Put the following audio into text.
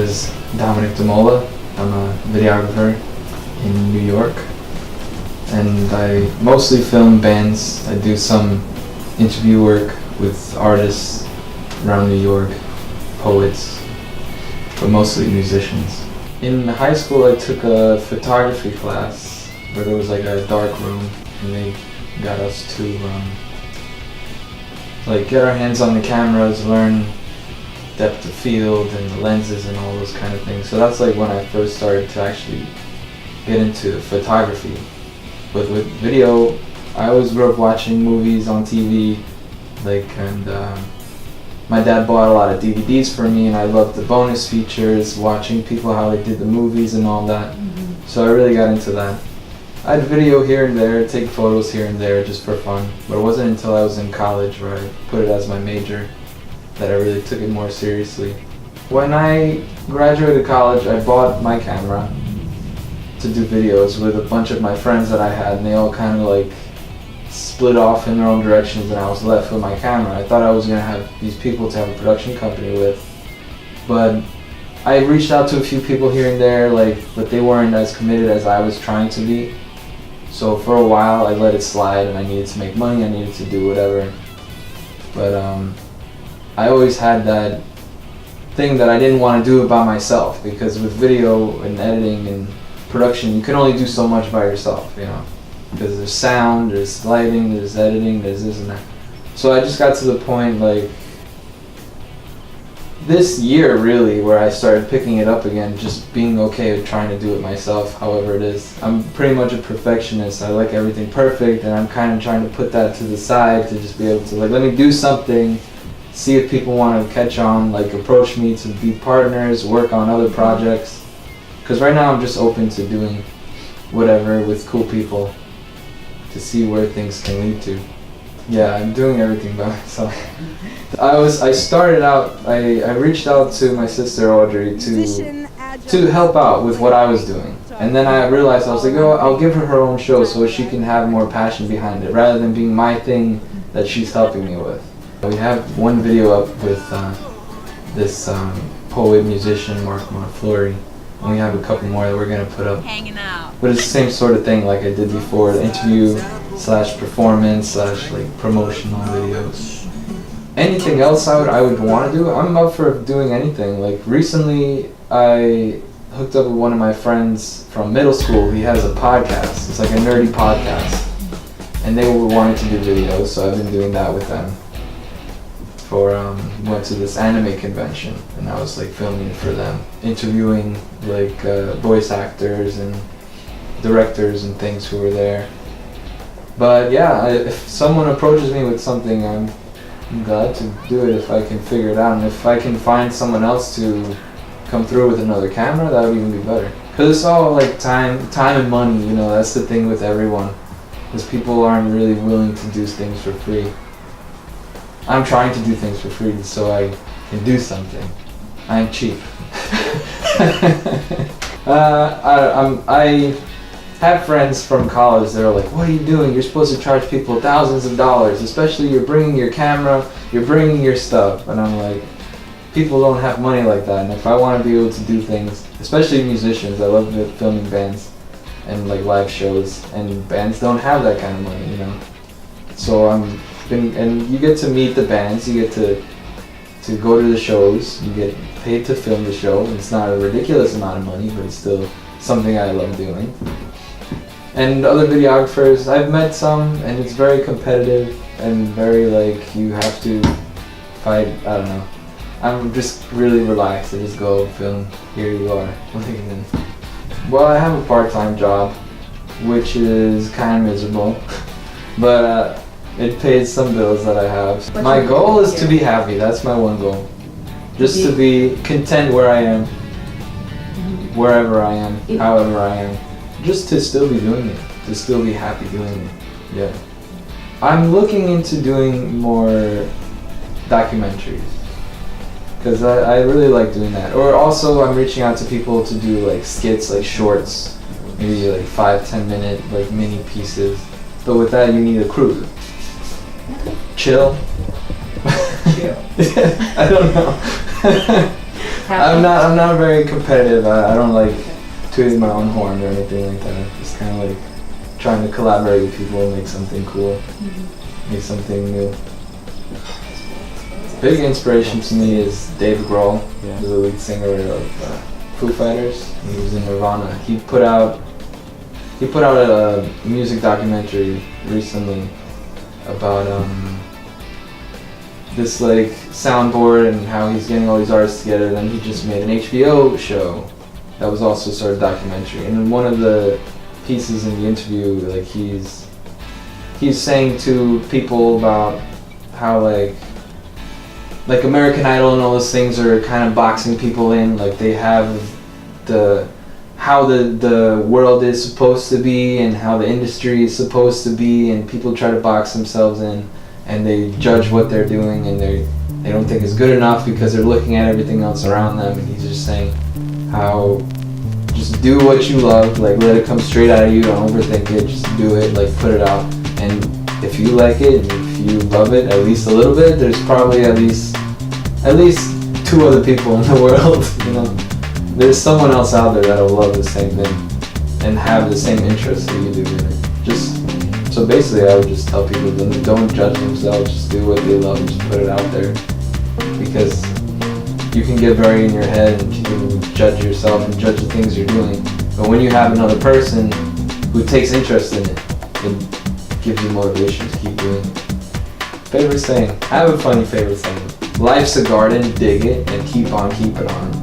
is Dominick Dimola. I'm a videographer in New York, and I mostly film bands. I do some interview work with artists around New York, poets, but mostly musicians. In high school I took a photography class where there was like a dark room, and they got us to like get our hands on the cameras, learn depth of field and the lenses and all those kind of things. So that's like when I first started to actually get into photography. But with video, I always grew up watching movies on TV, and my dad bought a lot of DVDs for me, and I loved the bonus features, watching people how they did the movies and all that. So I really got into that. I'd video here and there, take photos here and there just for fun, but it wasn't until I was in college where I put it as my major that I really took it more seriously. When I graduated college, I bought my camera to do videos with a bunch of my friends that I had, and they all kind of like split off in their own directions, and I was left with my camera. I thought I was going to have these people to have a production company with, but I reached out to a few people here and there, but they weren't as committed as I was trying to be. So for a while I let it slide, and I needed to make money, I needed to do whatever. But I always had that thing that I didn't want to do it by myself, because with video and editing and production, you can only do so much by yourself, because there's sound, there's lighting, there's editing, there's this and that. So I just got to the point this year really where I started picking it up again, just being okay with trying to do it myself, however it is. I'm pretty much a perfectionist. I like everything perfect, and I'm kind of trying to put that to the side to just be able to let me do something, see if people want to catch on, approach me to be partners, work on other projects. Because right now I'm just open to doing whatever with cool people to see where things can lead to. Yeah, I'm doing everything by myself. I started out, I reached out to my sister Audrey to help out with what I was doing. And then I realized, I was like, oh, I'll give her her own show so she can have more passion behind it, rather than being my thing that she's helping me with. We have one video up with this poet, musician, Mark Fleury. And we have a couple more that we're going to put up. Hanging out. But it's the same sort of thing like I did before, the interview / performance / promotional videos. Anything else I would want to do, I'm up for doing anything. Recently I hooked up with one of my friends from middle school. He has a podcast. It's like a nerdy podcast. And they were wanting to do videos, so I've been doing that with them. Went to this anime convention, and I was filming for them, interviewing voice actors and directors and things who were there. But yeah, if someone approaches me with something, I'm glad to do it if I can figure it out, and if I can find someone else to come through with another camera, that would even be better. Because it's all time and money, that's the thing with everyone, because people aren't really willing to do things for free. I'm trying to do things for free so I can do something. I'm cheap. I have friends from college that are like, what are you doing? You're supposed to charge people thousands of dollars, especially you're bringing your camera, you're bringing your stuff. And I'm like, people don't have money like that. And if I want to be able to do things, especially musicians, I love filming bands and live shows, and bands don't have that kind of money, So and you get to meet the bands, you get to go to the shows, you get paid to film the show, and it's not a ridiculous amount of money, but it's still something I love doing. And other videographers, I've met some, and it's very competitive and very you have to fight, I don't know. I'm just really relaxed. I just go film, here you are. What are you doing? Well, I have a part-time job, which is kind of miserable, but it pays some bills that I have. My goal is to be happy. That's my one goal. Just to be content where I am, wherever I am, however I am. Just to still be doing it. To still be happy doing it. Yeah. I'm looking into doing more documentaries, because I really like doing that. Or also I'm reaching out to people to do skits, shorts, maybe 5-10 minute mini pieces. But with that you need a crew. Chill. I don't know. happy? I'm not very competitive. I don't like tooting my own horn or anything like that. Just kind of like trying to collaborate with people and make something cool, make something new. Big inspiration to me is Dave Grohl, who's the lead singer of Foo Fighters. He was in Nirvana. He put out a music documentary recently about this like soundboard and how he's getting all these artists together. And then he just made an HBO show that was also sort of documentary. And in one of the pieces in the interview, like he's saying to people about how like American Idol and all those things are kind of boxing people in. Like they have how the world is supposed to be and how the industry is supposed to be, and people try to box themselves in, and they judge what they're doing, and they don't think it's good enough because they're looking at everything else around them. And he's just saying how just do what you love, like let it come straight out of you, don't overthink it, just do it, like put it out. And if you like it and if you love it at least a little bit, there's probably at least 2 other people in the world, you know. There's someone else out there that'll love the same thing and have the same interests that you do in it. Just so basically, I would just tell people don't judge themselves. Just do what they love and just put it out there, because you can get very in your head and you can judge yourself and judge the things you're doing. But when you have another person who takes interest in it, it gives you motivation to keep doing it. Favorite saying? I have a funny favorite saying. Life's a garden, dig it, and keep on keeping on.